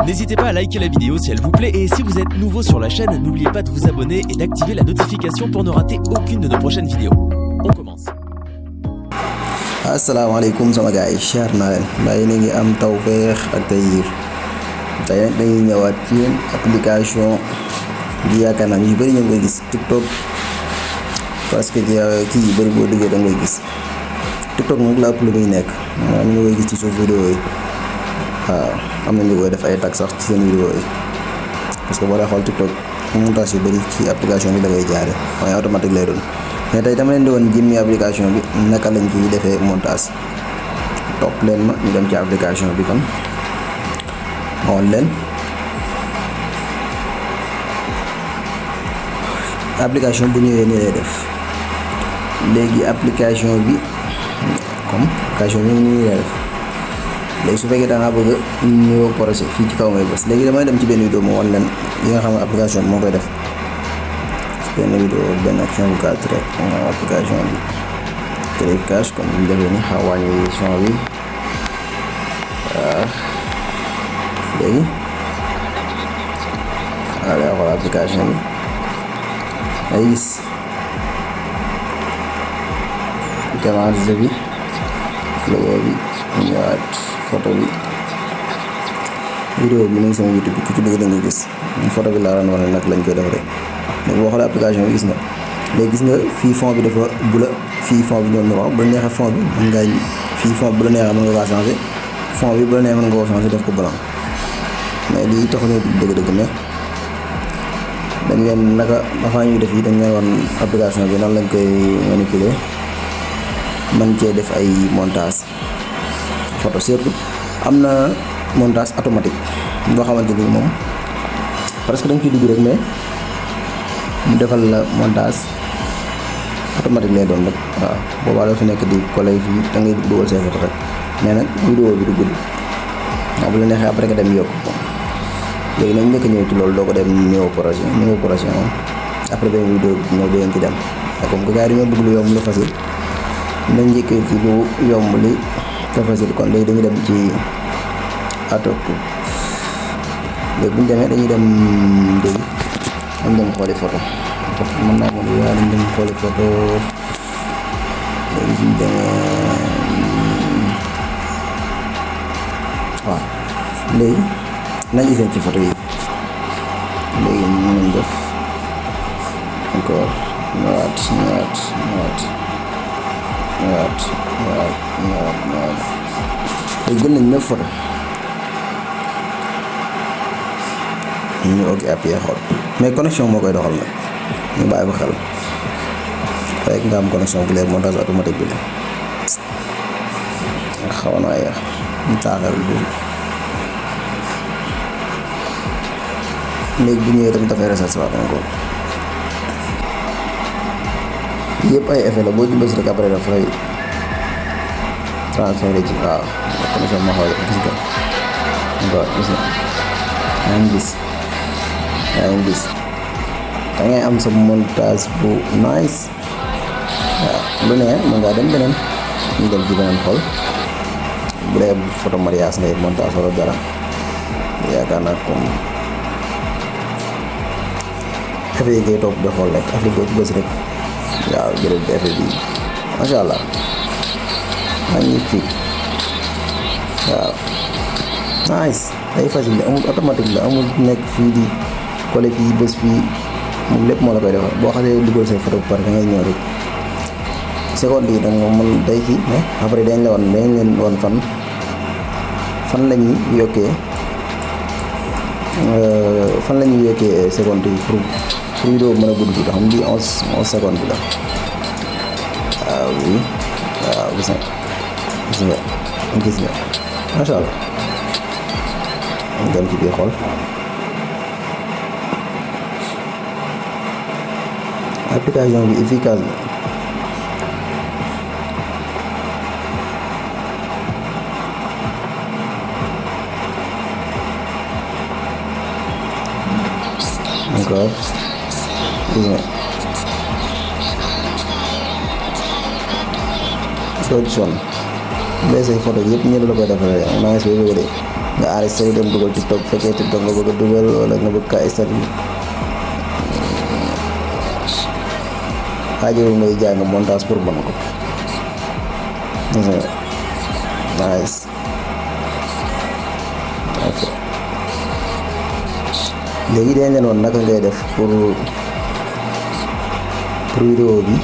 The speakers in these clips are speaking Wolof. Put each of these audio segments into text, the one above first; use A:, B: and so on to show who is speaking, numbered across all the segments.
A: N'hésitez pas à liker la vidéo si elle vous plaît et si vous êtes nouveau sur la chaîne, n'oubliez pas de vous abonner et d'activer la notification pour ne rater aucune de nos prochaines vidéos. On commence.
B: Asalaamaaleykum sama gars yi siyaar naa leen mbaa yéen a ngi am tawfeex ak taysiir tey nag dañuy ñëwaat ci application bi yaakaar naa yu bëri ñu ngi koy gis TikTok parce que kii yu bëri boo duggee da ngay gis TikTok nag la ëpp lu muy nekk maanaam ñu koy gis ci suuf vidéo yi waaw am na ñu koy def ay tag sax ci seen vidéo yi parce que boo dee xool TikTok montage yu bëri ci application bi da ngay jaare waaye automatique lay doon. mais tey dama leen di woon jëmmi application bi naka lañ ciy defee montage topp leen ma ñu dem ci application bi kon xool leen application bu ñëwee nii lay def léegi application bi comme application bi nii lay def léegi su fekkee da ngaa bëgg ñëw projet fii ci kaw ngay bës léegi damay dem ci benn vidéo mu wan leen yi nga xam ne application bi moo koy def. benn vidéo benn action bu gàtt rek moom application bi créer cache comme ni ñu defee ni xaw wàññi son bi waaw léegi waaw nga xool application bi ay gis démarrage bi logo bi ñëwaat photo bi vidéo bi mu ngi sama YouTube bi ku ci bëgg da nga gis photo bi laa doon wane nag lañ koy def rek léegi boo xoolee application bi gis nga léegi gis nga fii fond bi dafa bula fii fond bi ñoom noonu bu la neexee fond bi mën ngaa fii fond bi bu la neexee mën nga kaa changé fond bi bu la neexee mën nga koo changé def ko blanc mais lii taxuñoo dëgg-dëgg mais dañ leen naka avant ñuy def yi dañ leen wan application bi nan lañ koy manipuler man cee def ay montage photo surtout am na montage automatique boo xamante ni moom parce que dañ ciy dugg rek mais mu defal la montage automatique lay doon rek waaw boobaa doo fi nekk di coller fii da ngay dugal say photo rek mais nag vidéo bi du gudd waaw bu la neexee après nga dem yokk ko léegi nañ njëkk ñëw ci loolu doo ko dem niveau projet moom après benn vidéo bi ñëw dangeen ci dem te comme que gars yi dañoo bëgg lu yomb lu facile nañ njëkkee ci lu yomb li te facile kon léegi dañuy dem ci atok léegi bu ñu demee dañuy dem léegi dañ dem xooli photo mën naa moom yaa dañ dem xooli photo léegi suñ demee waaw léegi nañ gisee ci photo yi léegi ñu nañ def encore ñëwaat léegi gën nañ 9 photo ñu ok appuyé xool mais connexion moo koy doxal nag ñu bàyyi ko xel fekk nga am connexion bu leer montage automatique bi la xaw naa yeex ñu taaxal du léegi bu ñëwee tamit dafay reset waat encore yëpp ay effet la boo ci bës rek après dafay transféré ci waaw connexion moo xaw gis nga encore gis nga yaa ngi gis da ngay am sa montage bu nice waaw lu ne mën ngaa dem beneen ñu dem ci beneen xool bu dee photo mariage ngay montage wala dara yaakaar naa comme effet yi ngay topp di xool rek affaire boo ci bës rek waaw jëlal bi effet bi macha allah magnifique waaw nice day facile amul automatique la amul nekk fii di coller fii bés fii moom lépp moo la koy defal boo xasee dugal say photo bu pare da ngay ñëw rek seconde yi danga mën day kii mais après dañ leen woon fan la ñuy yokkee seconde yi pour vidéo mën a gudd bi xam lii 11 secondes bi la waaw oui waaw gis nga macha allah ñu dem ci biir xool application bi efficace la encore gis nga soo ci sonn say photo yëpp ñëpp la koy defaree maa ngi si bëgg de nga enregistré dem dugal TikTok bu fekkee TikTok nga bëgg a dugal wala nga bëgg kaa statut xaajowul ngay jàng montage pour mën ko nice. ok léegi dañ leen woon naka ngay def pour vidéo bi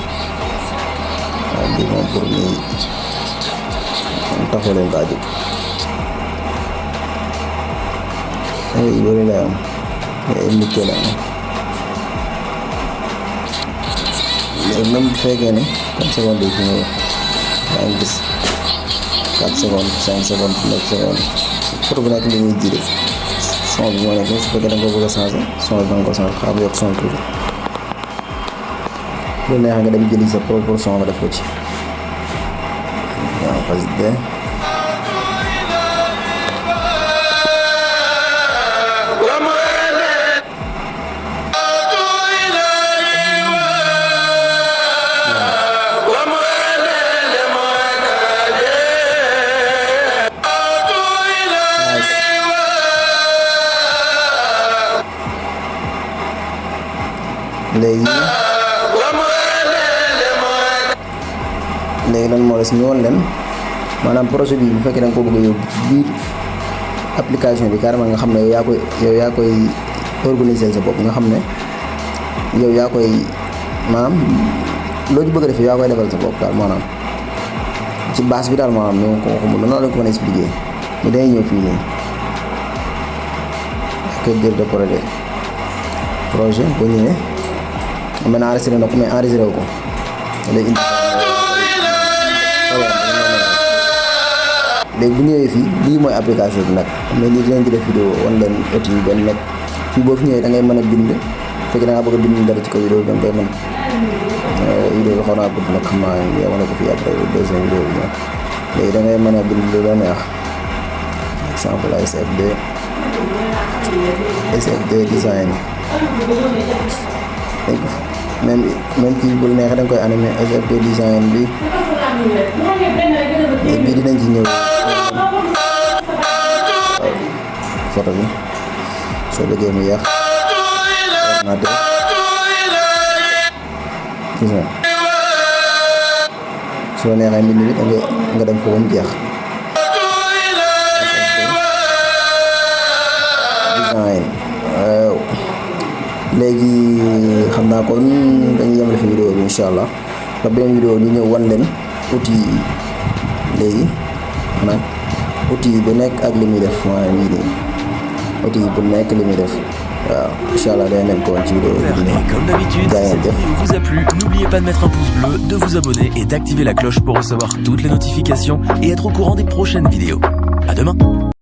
B: waaw bi moom pour nii taxu leen kaa jóg ay bëri la am ay mucce la am léegi même bu fekkee ne 4 secondes yi fi ñëw yaa ngi gis 4 secondes 5 secondes 9 secondes photo bu nekk li muy jiite son bi moo nekk su fekkee da nga ko bëgg a changer son bi nga ko changer xaar yokk son tuuti bu neexee nga dem jëli sa propre son nga def ko ci waaw parce que léegi lan moo des ñu woon leen maanaam projet bi bu fekkee da nga ko bëgg a yóbbu ci biir application bi carrément nga xam ne yow yaa koy organiser sa bopp nga xam ne yow yaa koy maanaam loo ci bëgg a def yaa koy defal sa bopp daal maanaam ci base bi daal maanaam ñoo ko xamul noonu lañ ko mën a expliquer ñu day ñëw fii nii ak jël de projet boo ñëwee mën naa enregistré na ko mais enregistré wu ko léegi bu ñëwee fii lii mooy application bi nag mais lii dinañ ci def vidéo wan leen outil yi benn nekk fii boo fi ñëwee da ngay mën a bind fekk da ngaa bëgg a bind dara ci kaw vidéo bi da nga koy mën vidéo bi xaw naa gudd nag xam naa nga wane ko fii après deuxième vidéo bi ñëw léegi da ngay mën a bind lu la neex exemple SFD design même kii bu neexee da nga koy animé SFD design bi bii dinañ ci ñëw photo bi soo bëggee mu yàq ordinateur gis nga soo neexee mbind bi nga dem ko ba mu jeex design léegi xam naa kon dañuy yemale fi vidéo bi incha allah ba beneen vidéo ñu ñëw wan leen outil yi léegi maanaam outil yi bu nekk ak li muy def maanaam yii nii outil yi bu nekk li muy def waaw incha allah day leen ko wan ci vidéo bi.
A: Comme d'habitude, cette vidéo vous a plu, n'oubliez pas de mettre un pouce bleu, de vous abonner et d'activer la cloche pour recevoir toutes les notifications et être au courant des prochaines vidéos. À demain.